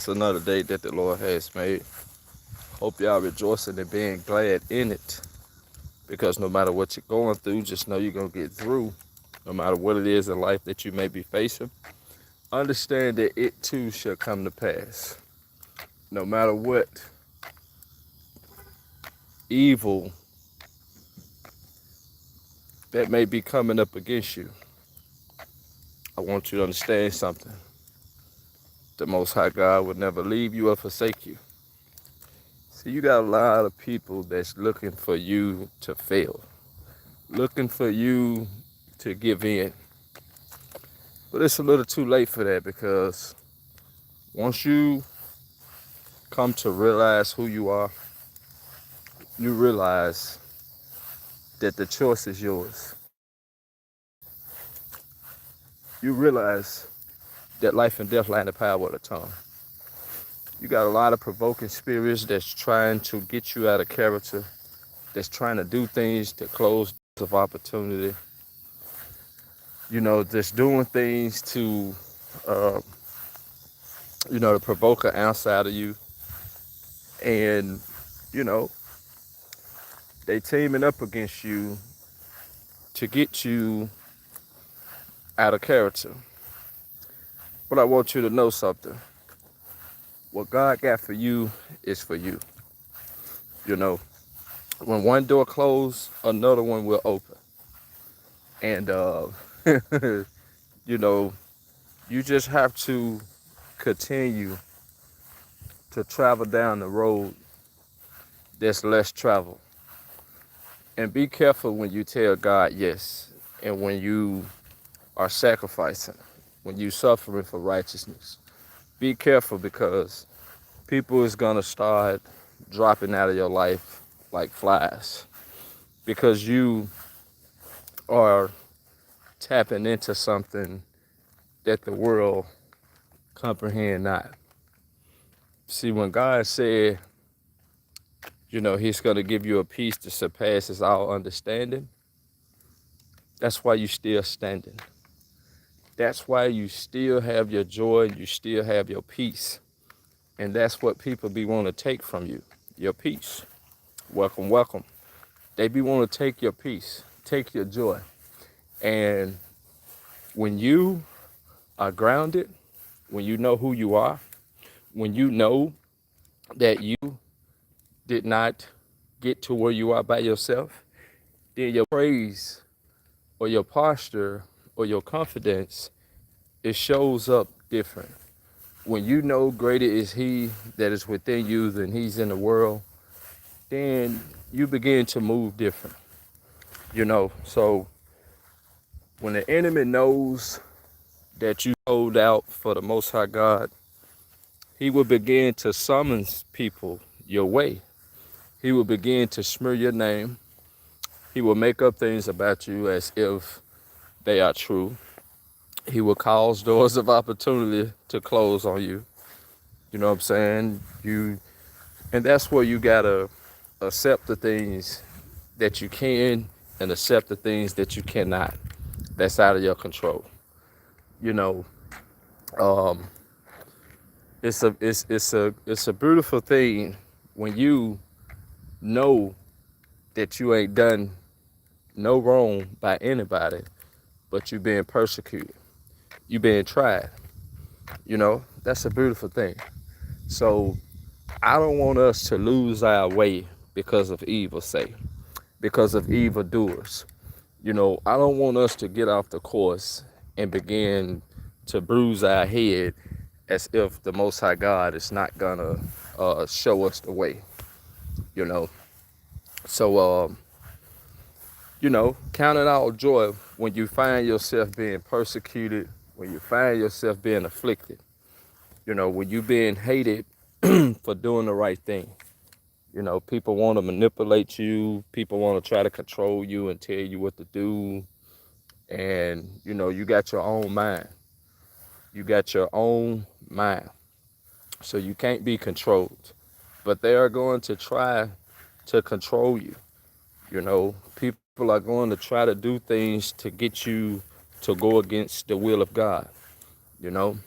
It's another day that the Lord has made. Hope y'all rejoicing and being glad in it. Because no matter what you're going through, just know you're going to get through. No matter what it is in life that you may be facing, understand that it too shall come to pass. No matter what evil that may be coming up against you, I want you to understand something. The Most High God would never leave you or forsake you. See, you got a lot of people that's looking for you to fail, looking for you to give in. But it's a little too late for that because once you come to realize who you are, you realize that the choice is yours. You realize that life and death lie in the power of the tongue. You got a lot of provoking spirits that's trying to get you out of character, that's trying to do things to close doors of opportunity. Just doing things uh, to provoke an ounce out of you. And, you know, they teaming up against you to get you out of character. But I want you to know something. What God got for you is for you. You know, when one door closed, another one will open. And, you know, you just have to continue to travel down the road that's less traveled. And be careful when you tell God yes and when you are sacrificing, when you suffering for righteousness. Be careful because people is gonna start dropping out of your life like flies because you are tapping into something that the world comprehend not. See, when God said, he's gonna give you a peace that surpasses all understanding, that's why you still standing. That's why you still have your joy and you still have your peace. And that's what people be want to take from you, your peace. Welcome, welcome. They be want to take your peace, take your joy. And when you are grounded, when you know who you are, when you know that you did not get to where you are by yourself, then your praise or your posture or your confidence, it shows up different. When you know greater is he that is within you than he's in the world, then you begin to move different. So when the enemy knows that you hold out for the Most High God, he will begin to summons people your way. He will begin to smear your name. He will make up things about you as if they are true. He will cause doors of opportunity to close on you. You know what I'm saying? And that's where you gotta accept the things that you can and accept the things that you cannot. That's out of your control. You know, um, it's a beautiful thing when you know that you ain't done no wrong by anybody, but you being persecuted, you being tried. That's a beautiful thing. So I don't want us to lose our way because of evil's sake, because of evildoers. I don't want us to get off the course and begin to bruise our head as if the Most High God is not gonna show us the way. You know, so count it all joy when you find yourself being persecuted, when you find yourself being afflicted. When you being hated for doing the right thing. People want to manipulate you. People want to try to control you and tell you what to do. And, you got your own mind. You got your own mind. So you can't be controlled. But they are going to try to control you. People are going to try to do things to get you to go against the will of God. You know,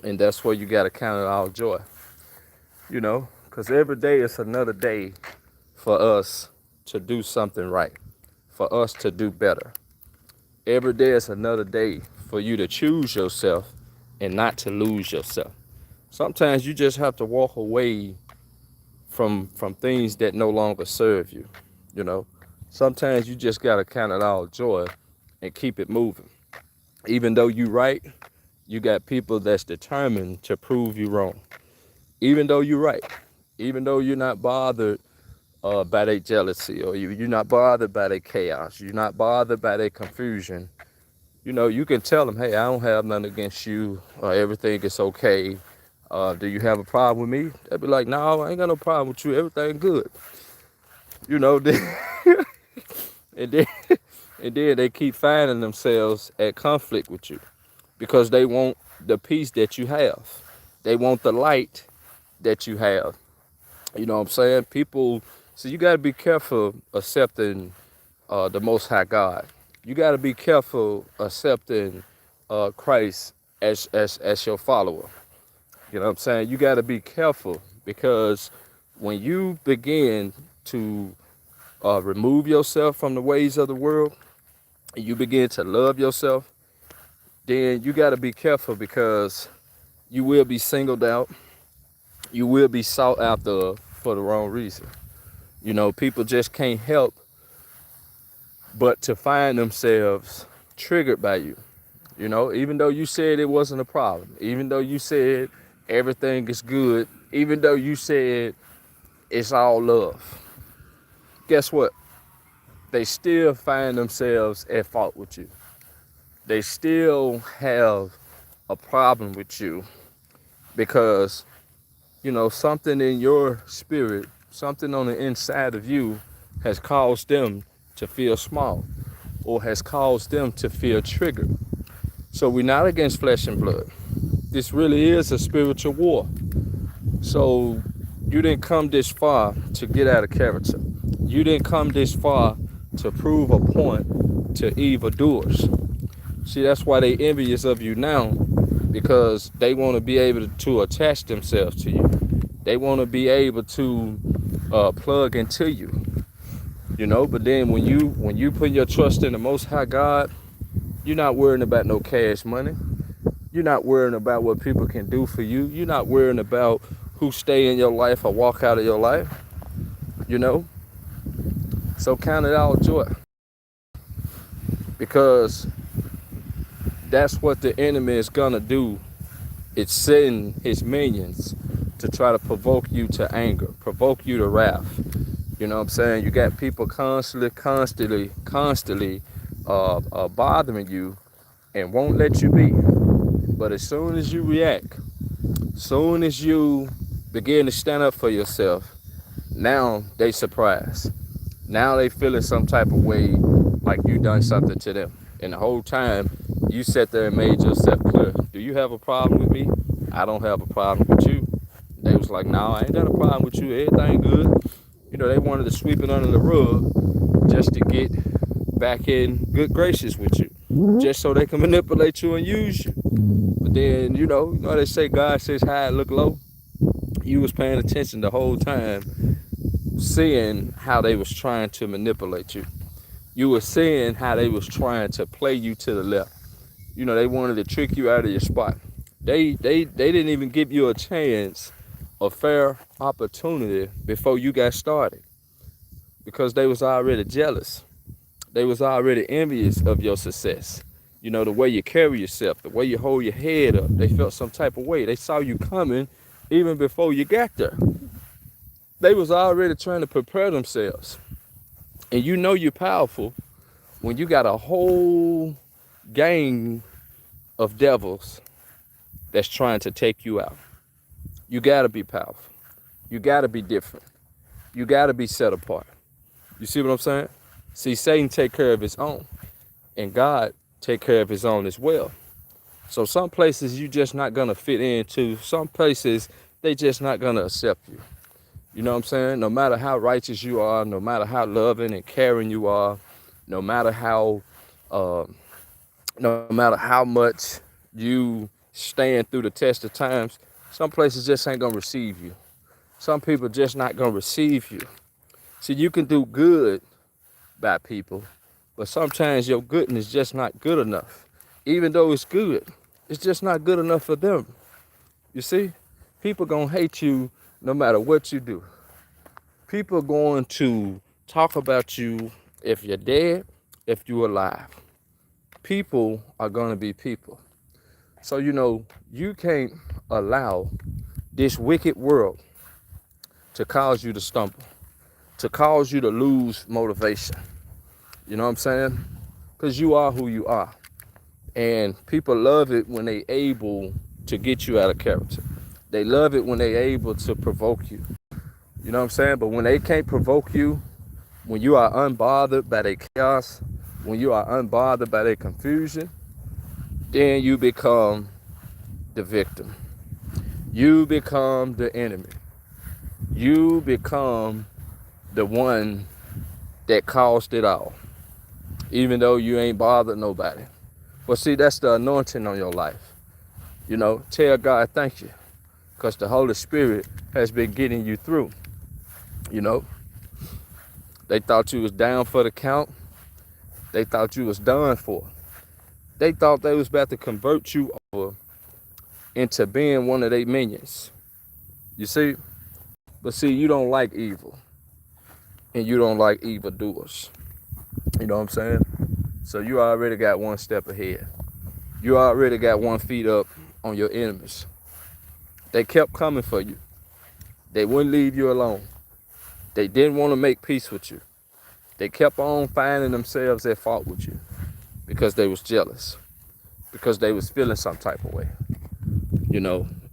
And that's where you got to count it all joy, because every day is another day for us to do something right, for us to do better. Every day is another day for you to choose yourself and not to lose yourself. Sometimes you just have to walk away from things that no longer serve you. You know, sometimes you just gotta count it all joy and keep it moving. Even though you right, you got people that's determined to prove you wrong. Even though you're right, even though you're not bothered by their jealousy, or you're not bothered by their chaos, you're not bothered by their confusion. You can tell them, hey, I don't have nothing against you, or everything is okay. Do you have a problem with me? They'll be like, no, I ain't got no problem with you. Everything good. You know, and then and then they keep finding themselves at conflict with you because they want the peace that you have. They want the light that you have. You know what I'm saying? People, so you got to be careful accepting the Most High God. You got to be careful accepting Christ as your follower. You know what I'm saying? You got to be careful because when you begin to remove yourself from the ways of the world, and you begin to love yourself, then you got to be careful because you will be singled out. You will be sought after for the wrong reason. People just can't help but to find themselves triggered by you. Even though you said it wasn't a problem, even though you said everything is good, even though you said it's all love, guess what? They still find themselves at fault with you. They still have a problem with you because, something in your spirit, something on the inside of you has caused them to feel small or has caused them to feel triggered. So we're not against flesh and blood. This really is a spiritual war. So you didn't come this far to get out of character. You didn't come this far to prove a point to evildoers. See, that's why they envious of you now, because they want to be able to attach themselves to you. They want to be able to plug into you. But then when you put your trust in the Most High God, you're not worrying about no cash money. You're not worrying about what people can do for you. You're not worrying about who stay in your life or walk out of your life. So count it all joy, because that's what the enemy is gonna do. It's sending his minions to try to provoke you to anger, provoke you to wrath. You know what I'm saying? You got people constantly bothering you and won't let you be. But as soon as you react, soon as you begin to stand up for yourself, now they surprised. Now they feeling some type of way like you done something to them. And the whole time you sat there and made yourself clear. Do you have a problem with me? I don't have a problem with you. They was like, no, I ain't got a problem with you. Everything good. They wanted to sweep it under the rug just to get back in good graces with you, just so they can manipulate you and use you. But then, they say God says high, look low. You was paying attention the whole time, seeing how they was trying to manipulate you. You were seeing how they was trying to play you to the left. They wanted to trick you out of your spot. They didn't even give you a chance, a fair opportunity before you got started, because they was already jealous. They was already envious of your success. The way you carry yourself, the way you hold your head up. They felt some type of way. They saw you coming even before you got there. They was already trying to prepare themselves. And you're powerful when you got a whole gang of devils that's trying to take you out. You gotta be powerful. You gotta be different. You gotta be set apart. You see what I'm saying? See, Satan take care of his own, and God take care of his own as well. So some places you just not gonna fit into. Some places they just not gonna accept you. You know what I'm saying? No matter how righteous you are, no matter how loving and caring you are, no matter how much you stand through the test of times, some places just ain't gonna receive you. Some people just not gonna receive you. See, you can do good by people, but sometimes your goodness is just not good enough. Even though it's good, it's just not good enough for them. You see, people gonna hate you no matter what you do. People going to talk about you if you're dead, if you're alive. People are gonna be people. So, you can't allow this wicked world to cause you to stumble, to cause you to lose motivation. You know what I'm saying? Because you are who you are. And people love it when they able to get you out of character. They love it when they able to provoke you. You know what I'm saying? But when they can't provoke you, when you are unbothered by their chaos, when you are unbothered by their confusion, then you become the victim. You become the enemy. You become the one that caused it all, even though you ain't bothered nobody. But see, that's the anointing on your life. Tell God thank you, because the Holy Spirit has been getting you through. They thought you was down for the count. They thought you was done for. They thought they was about to convert you over into being one of their minions. You see? But see, you don't like evil. And you don't like evildoers. You know what I'm saying? So you already got one step ahead. You already got 1 foot up on your enemies. They kept coming for you. They wouldn't leave you alone. They didn't want to make peace with you. They kept on finding themselves at fault with you because they was jealous, because they was feeling some type of way.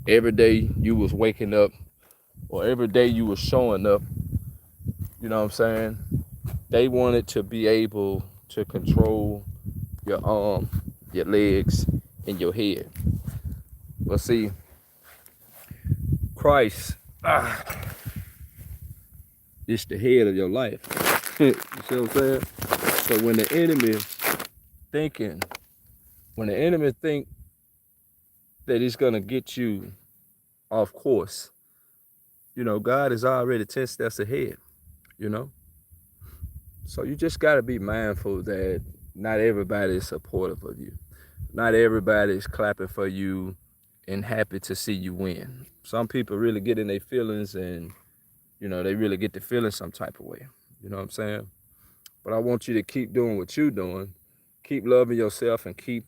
Every day you was waking up, or every day you was showing up, you know what I'm saying? They wanted to be able to control your arm, your legs, and your head. But see, Christ is the head of your life. You see what I'm saying? So when the enemy think that he's gonna get you off course, God is already 10 steps ahead, So you just gotta be mindful that not everybody is supportive of you. Not everybody is clapping for you and happy to see you win. Some people really get in their feelings and, they really get to feeling some type of way. You know what I'm saying? But I want you to keep doing what you're doing. Keep loving yourself and keep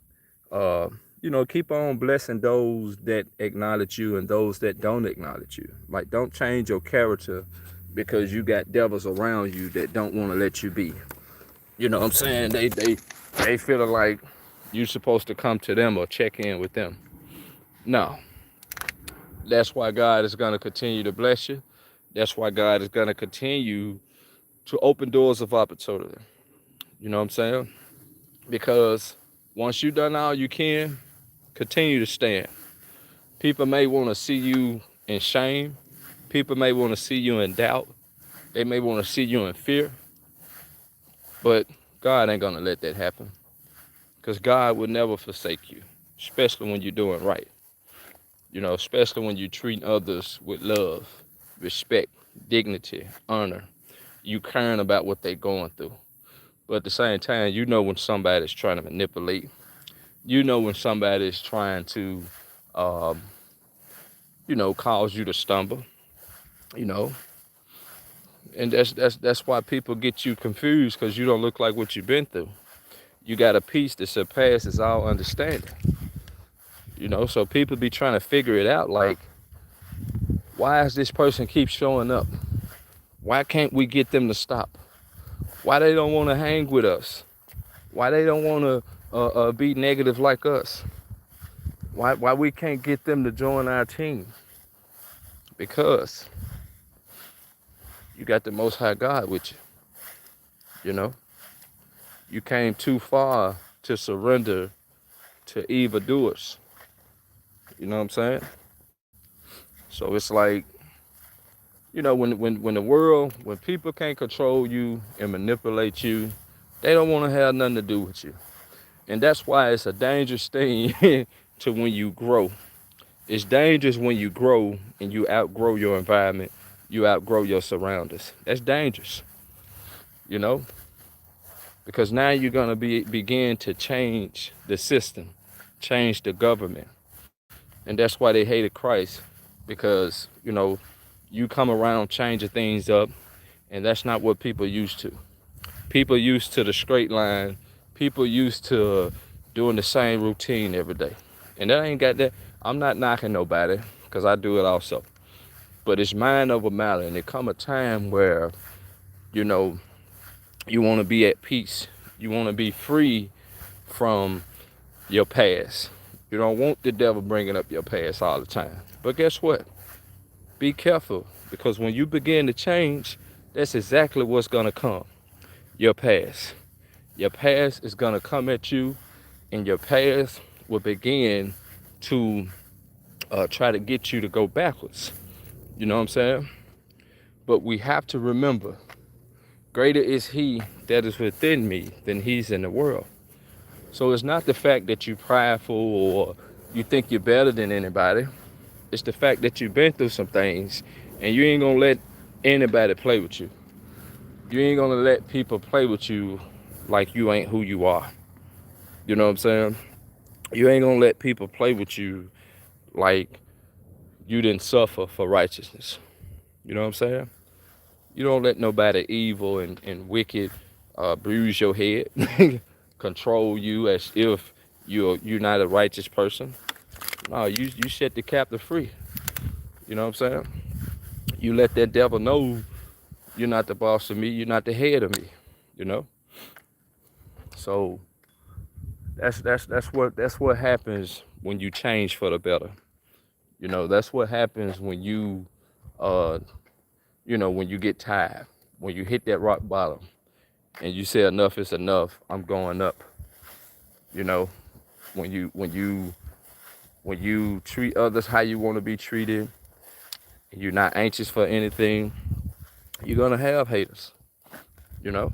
on blessing those that acknowledge you and those that don't acknowledge you. Like, don't change your character because you got devils around you that don't want to let you be. You know what I'm saying? They feel like you're supposed to come to them or check in with them. No. That's why God is going to continue to bless you. That's why God is going to continue to open doors of opportunity. You know what I'm saying? Because once you've done all you can, continue to stand. People may want to see you in shame. People may want to see you in doubt. They may want to see you in fear. But God ain't going to let that happen. Because God would never forsake you, especially when you're doing right. Especially when you treat others with love, respect, dignity, honor. You caring about what they're going through. But at the same time, when somebody's trying to manipulate. When somebody's trying to, cause you to stumble. And that's why people get you confused, because you don't look like what you've been through. You got a peace that surpasses all understanding. So people be trying to figure it out, like, why does this person keep showing up? Why can't we get them to stop? Why they don't want to hang with us? Why they don't want to be negative like us? Why we can't get them to join our team? Because you got the Most High God with you. You came too far to surrender to evildoers. You know what I'm saying? So it's like, when people can't control you and manipulate you, they don't want to have nothing to do with you. And that's why it's a dangerous thing to when you grow. It's dangerous when you grow and you outgrow your environment, you outgrow your surroundings. That's dangerous, you know, because now you're gonna begin to change the system, change the government, and that's why they hated Christ, because you come around changing things up, and that's not what people used to. People used to the straight line. People used to doing the same routine every day. And that ain't got that. I'm not knocking nobody, because I do it also. But it's mind over matter. And there come a time where, you know, you want to be at peace. You want to be free from your past. You don't want the devil bringing up your past all the time. But guess what? Be careful, because when you begin to change, that's exactly what's going to come. Your past. Your past is going to come at you, and your past will begin to try to get you to go backwards. You know what I'm saying? But we have to remember, greater is he that is within me than he's in the world. So it's not the fact that you're prideful or you think you're better than anybody. It's the fact that you've been through some things, and you ain't going to let anybody play with you. You ain't going to let people play with you like you ain't who you are. You know what I'm saying? You ain't going to let people play with you like you didn't suffer for righteousness. You know what I'm saying? You don't let nobody evil and wicked bruise your head, control you as if you're not a righteous person. No, you set the captive free. You know what I'm saying? You let that devil know you're not the boss of me, you're not the head of me. You know? So that's what happens when you change for the better. You know, that's what happens when you when you get tired, when you hit that rock bottom and you say enough is enough, I'm going up. You know, when you treat others how you want to be treated, and you're not anxious for anything, you're gonna have haters, you know.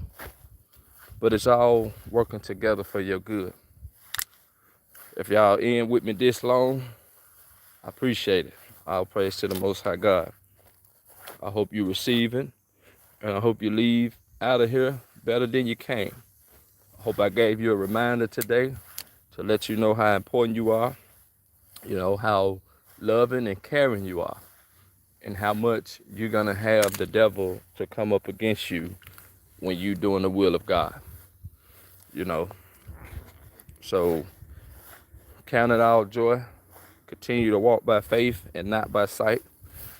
But it's all working together for your good. If y'all in with me this long, I appreciate it. All praise to the Most High God. I hope you receiving, and I hope you leave out of here better than you came. I hope I gave you a reminder today to let you know how important you are, you know, how loving and caring you are, and how much you're gonna have the devil to come up against you when you're doing the will of God, you know. So count it all joy. Continue to walk by faith and not by sight.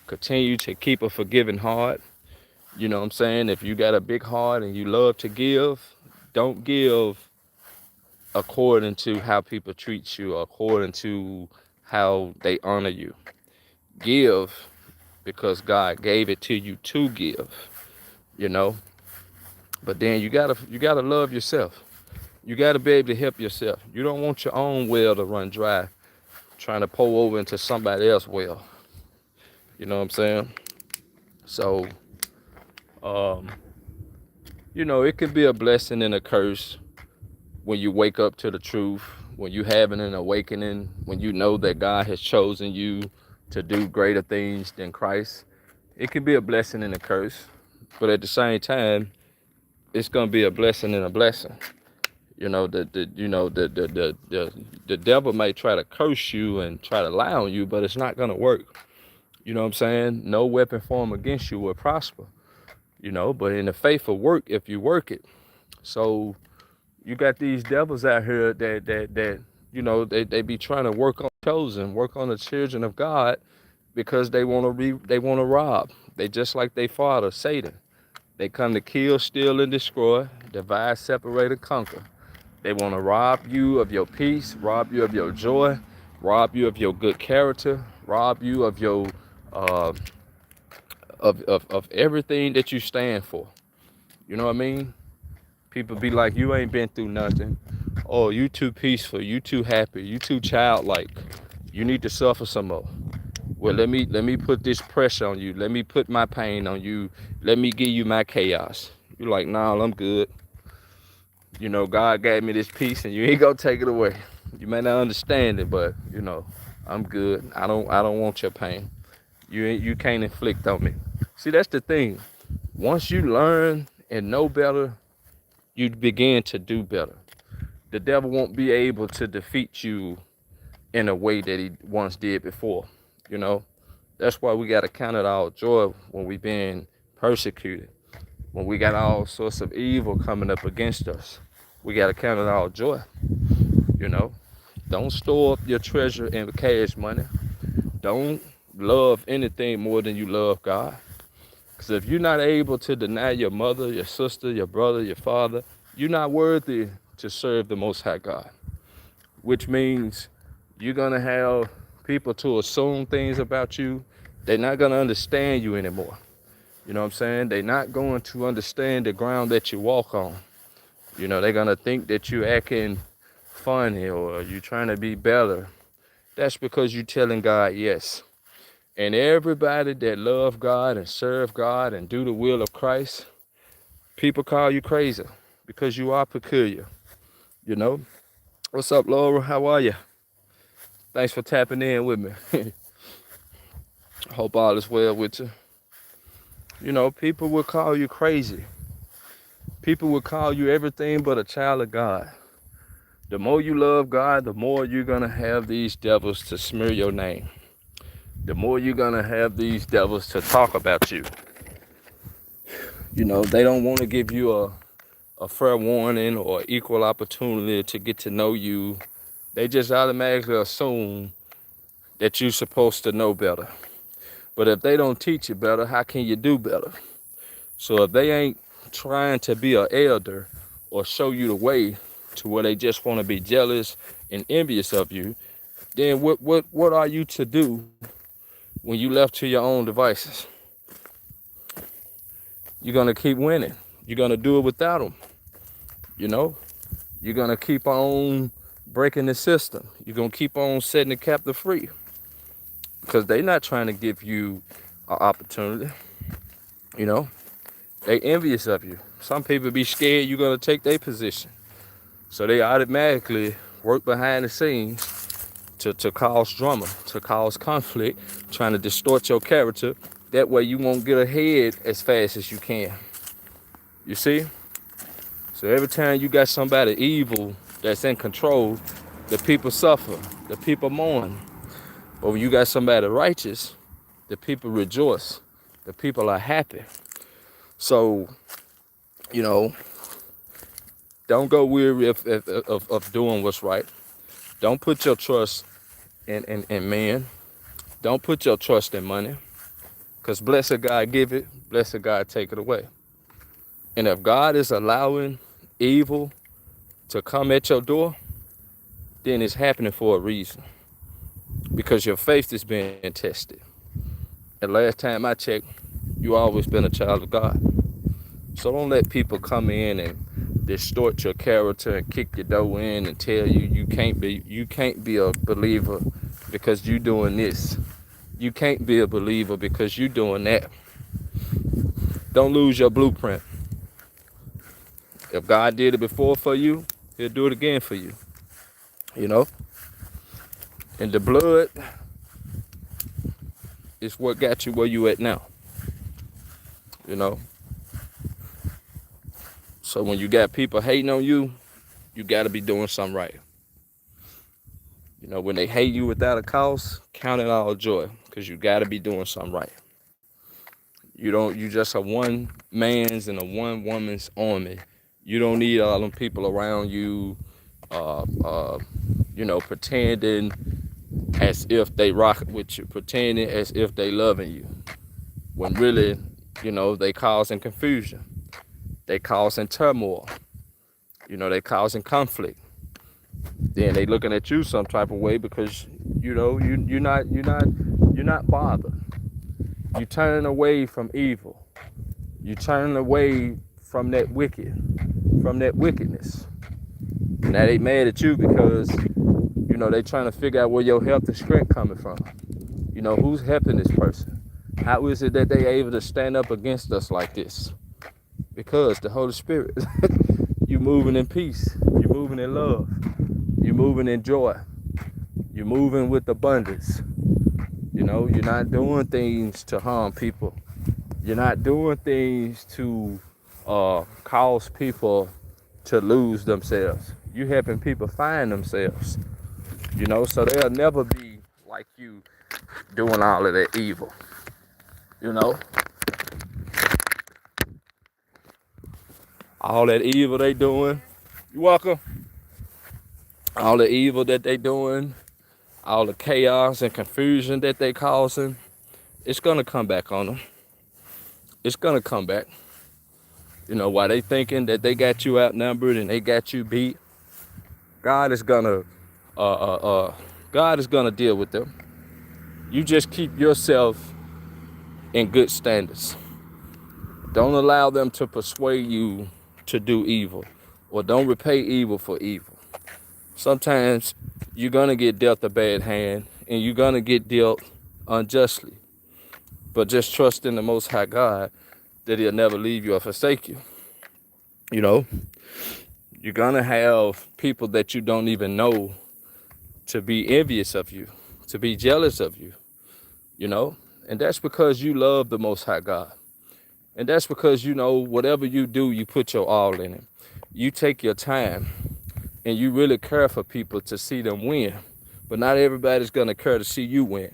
Continue to keep a forgiving heart. You know what I'm saying? If you got a big heart and you love to give, don't give according to how people treat you or according to how they honor you. Give because God gave it to you to give, you know. But then you gotta love yourself. You gotta be able to help yourself. You don't want your own well to run dry, trying to pour over into somebody else's well. You know what I'm saying? So, it can be a blessing and a curse when you wake up to the truth, when you having an awakening, when you know that God has chosen you to do greater things than Christ. It can be a blessing and a curse, but at the same time, it's gonna be a blessing and a blessing. You know, the devil may try to curse you and try to lie on you, but it's not gonna work. You know what I'm saying? No weapon formed against you will prosper. You know, but in the faith of work, if you work it. So you got these devils out here that they be trying to work on chosen, work on the children of God, because they want to rob. They just like their father, Satan. They come to kill, steal, and destroy, divide, separate, and conquer. They want to rob you of your peace, rob you of your joy, rob you of your good character, rob you of your of everything that you stand for. You know what I mean? People be like, you ain't been through nothing. Oh, you too peaceful, you too happy, you too childlike. You need to suffer some more. Well, let me put this pressure on you. Let me put my pain on you. Let me give you my chaos. You're like, nah, I'm good. You know, God gave me this peace and you ain't gonna take it away. You may not understand it, but I'm good. I don't want your pain. You can't inflict on me. See, that's the thing. Once you learn and know better, you begin to do better. The devil won't be able to defeat you in a way that he once did before. You know, that's why we got to count it all joy when we being persecuted, when we got all sorts of evil coming up against us. We got to count it all joy. You know, don't store up your treasure in cash money. Don't love anything more than you love God. Because if you're not able to deny your mother, your sister, your brother, your father, you're not worthy to serve the Most High God. Which means you're going to have people to assume things about you. They're not going to understand you anymore. You know what I'm saying? They're not going to understand the ground that you walk on. They're going to think that you're acting funny or you're trying to be better. That's because you're telling God yes. And everybody that love God and serve God and do the will of Christ, people call you crazy because you are peculiar. What's up, Laura? How are you? Thanks for tapping in with me. Hope all is well with you. People will call you crazy. People will call you everything but a child of God. The more you love God, the more you're going to have these devils to smear your name. The more you're going to have these devils to talk about you. They don't want to give you a fair warning or equal opportunity to get to know you. They just automatically assume that you're supposed to know better. But if they don't teach you better, how can you do better? So if they ain't trying to be an elder or show you the way to where they just want to be jealous and envious of you, then what are you to do when you left to your own devices? You're going to keep winning. You're going to do it without them. You're going to keep on breaking the system. You're going to keep on setting the captive free. Because they're not trying to give you an opportunity. They envious of you. Some people be scared you're going to take their position. So they automatically work behind the scenes to cause drama, to cause conflict, trying to distort your character. That way you won't get ahead as fast as you can. You see? So every time you got somebody evil that's in control, the people suffer, the people mourn. But when you got somebody righteous, the people rejoice, the people are happy. So, don't go weary of doing what's right. Don't put your trust in men. Don't put your trust in money. Because blessed God give it, blessed God take it away. And if God is allowing evil to come at your door, then it's happening for a reason. Because your faith is being tested. And last time I checked, you always been a child of God. So don't let people come in and distort your character and kick your door in and tell you you can't be a believer because you doing this. You can't be a believer because you doing that. Don't lose your blueprint. If God did it before for you, he'll do it again for you. And the blood is what got you where you at now. So when you got people hating on you, you got to be doing something right. When they hate you without a cause, count it all joy because you got to be doing something right. You just a one man's and a one woman's army. You don't need all them people around you, pretending as if they rock with you, pretending as if they loving you. When really, they causing confusion. They causing turmoil. They causing conflict. Then they looking at you some type of way because you're not bothered. You turning away from evil. You turning away from that wickedness. Now they mad at you because they trying to figure out where your health and strength coming from. Who's helping this person? How is it that they able to stand up against us like this? Because the Holy Spirit. You moving in peace. You moving in love. You're moving in joy. You're moving with abundance. You're not doing things to harm people. You're not doing things to cause people to lose themselves. You helping people find themselves. So they'll never be like you doing all of that evil. You know, all that evil they doing. You welcome. All the evil that they doing, all the chaos and confusion that they causing, it's gonna come back on them. It's gonna come back. While they thinking that they got you outnumbered and they got you beat, God is gonna, God is gonna deal with them. You just keep yourself in good standards. Don't allow them to persuade you to do evil, or don't repay evil for evil. Sometimes you're gonna get dealt a bad hand, and you're gonna get dealt unjustly. But just trust in the Most High God that He'll never leave you or forsake you. You're gonna have people that you don't even know to be envious of you, to be jealous of you, and that's because you love the Most High God. And that's because, whatever you do, you put your all in it. You take your time and you really care for people to see them win. But not everybody's gonna care to see you win,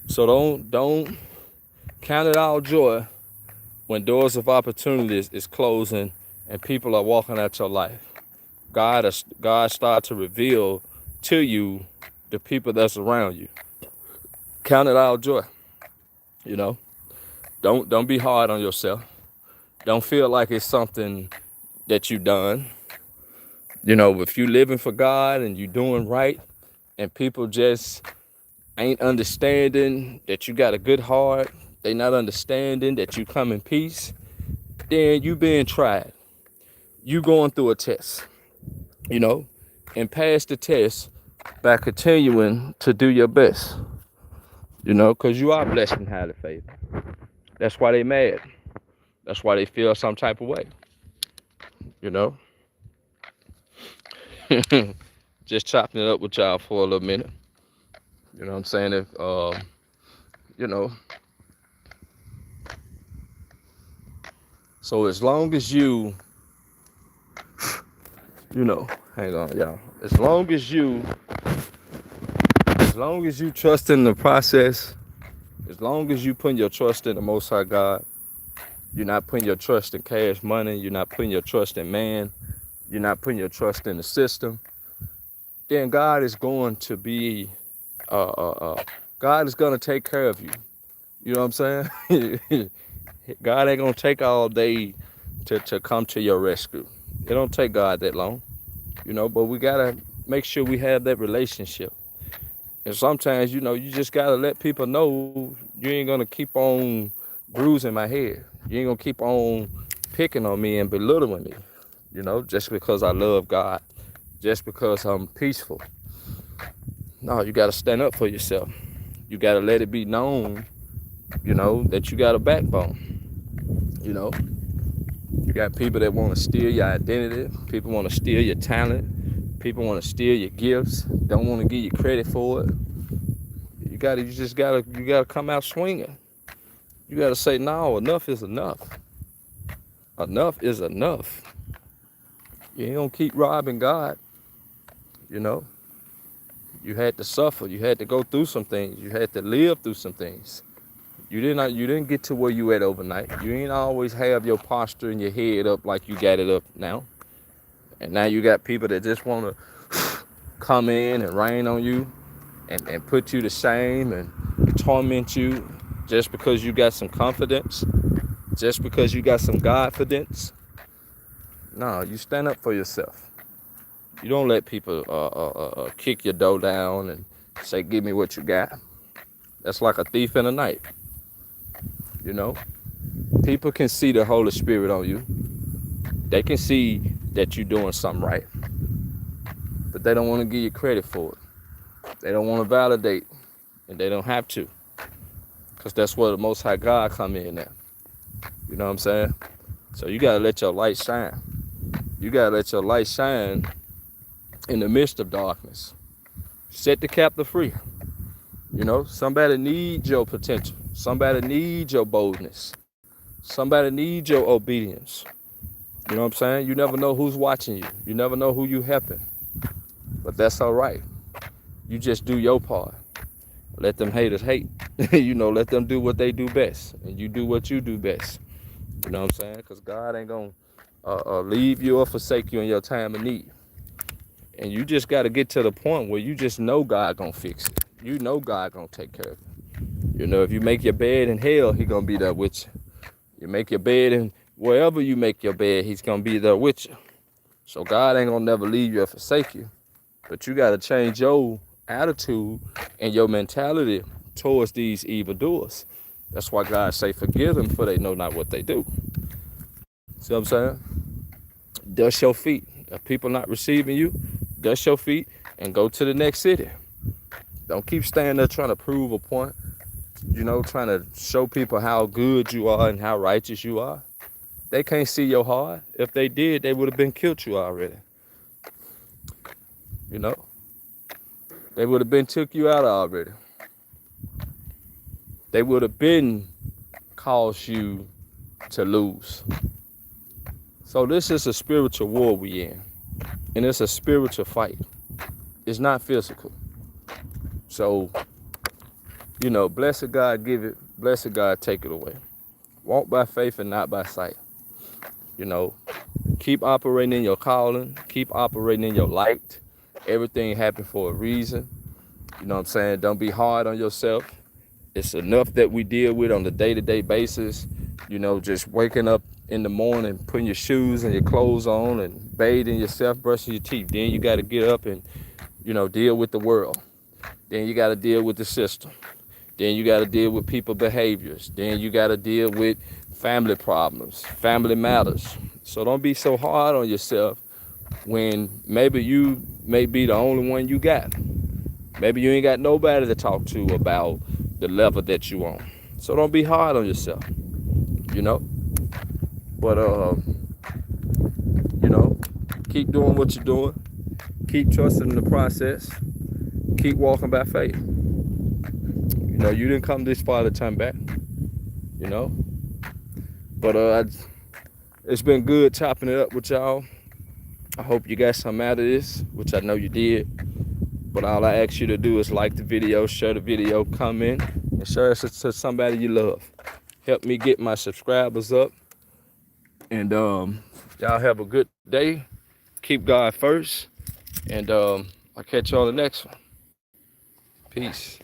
So don't count it all joy when doors of opportunities is closing and people are walking out your life. God start to reveal to you the people that's around you. Count it all joy. Don't be hard on yourself. Don't feel like it's something that you done. If you living for God and you doing right and people just ain't understanding that you got a good heart, they not understanding that you come in peace, then you being tried. You going through a test, and pass the test by continuing to do your best, because you are blessed and highly favored. That's why they mad. That's why they feel some type of way, Just chopping it up with y'all for a little minute. You know what I'm saying? If, so as long as you, hang on, y'all. As long as you trust in the process, as long as you putting your trust in the Most High God, you're not putting your trust in cash money, you're not putting your trust in man, you're not putting your trust in the system, then God is going to be, God is going to take care of you. You know what I'm saying? God ain't going to take all day to come to your rescue. It don't take God that long, but we got to make sure we have that relationship. And sometimes, you just got to let people know you ain't going to keep on bruising my head. You ain't going to keep on picking on me and belittling me, just because I love God, just because I'm peaceful. No, you got to stand up for yourself. You got to let it be known, that you got a backbone. You got people that want to steal your identity. People want to steal your talent. People want to steal your gifts. Don't want to give you credit for it. You gotta come out swinging. You gotta say, no, enough is enough. Enough is enough. You ain't gonna keep robbing God. You had to suffer. You had to go through some things. You had to live through some things. You didn't get to where you at overnight. You ain't always have your posture and your head up like you got it up now. And now you got people that just want to come in and rain on you and put you to shame and torment you just because you got some confidence, just because you got some Godfidence. No, you stand up for yourself. You don't let people kick your door down and say, give me what you got. That's like a thief in the night. People can see the Holy Spirit on you. They can see that you're doing something right. But they don't want to give you credit for it. They don't want to validate, and they don't have to. Because that's where the Most High God come in at. You know what I'm saying? So you got to let your light shine. You got to let your light shine in the midst of darkness. Set the captive free. You know, somebody needs your potential. Somebody needs your boldness. Somebody needs your obedience. You know what I'm saying? You never know who's watching you. You never know who you helping. But that's all right. You just do your part. Let them haters hate. You know, let them do what they do best. And you do what you do best. You know what I'm saying? Because God ain't going to leave you or forsake you in your time of need. And you just got to get to the point where you just know God going to fix it. You know God going to take care of it. You know, if you make your bed in hell, he going to be there with you. You make your bed in wherever you make your bed, he's going to be there with you. So God ain't going to never leave you or forsake you. But you got to change your attitude and your mentality towards these evildoers. That's why God say, forgive them, for they know not what they do. See what I'm saying? Dust your feet. If people not receiving you, dust your feet and go to the next city. Don't keep standing there trying to prove a point, you know, trying to show people how good you are and how righteous you are. They can't see your heart. If they did, they would have been killed you already. You know? They would have been took you out already. They would have been caused you to lose. So this is a spiritual war we in. And it's a spiritual fight. It's not physical. So, you know, blessed God give it, blessed God take it away. Walk by faith and not by sight. You know, keep operating in your calling. Keep operating in your light. Everything happened for a reason. You know what I'm saying? Don't be hard on yourself. It's enough that we deal with on the day-to-day basis. You know, just waking up in the morning, putting your shoes and your clothes on and bathing yourself, brushing your teeth. Then you got to get up and, you know, deal with the world. Then you got to deal with the system. Then you got to deal with people's behaviors. Then you got to deal with family problems, family matters. So don't be so hard on yourself when maybe you may be the only one you got. Maybe you ain't got nobody to talk to about the level that you on. So don't be hard on yourself, you know. But, you know, keep doing what you're doing. Keep trusting in the process. Keep walking by faith. You know, you didn't come this far to turn back, you know. But it's been good chopping it up with y'all. I hope you got something out of this, which I know you did. But all I ask you to do is like the video, share the video, comment, and share it to somebody you love. Help me get my subscribers up. And y'all have a good day. Keep God first. And I'll catch you on the next one. Peace.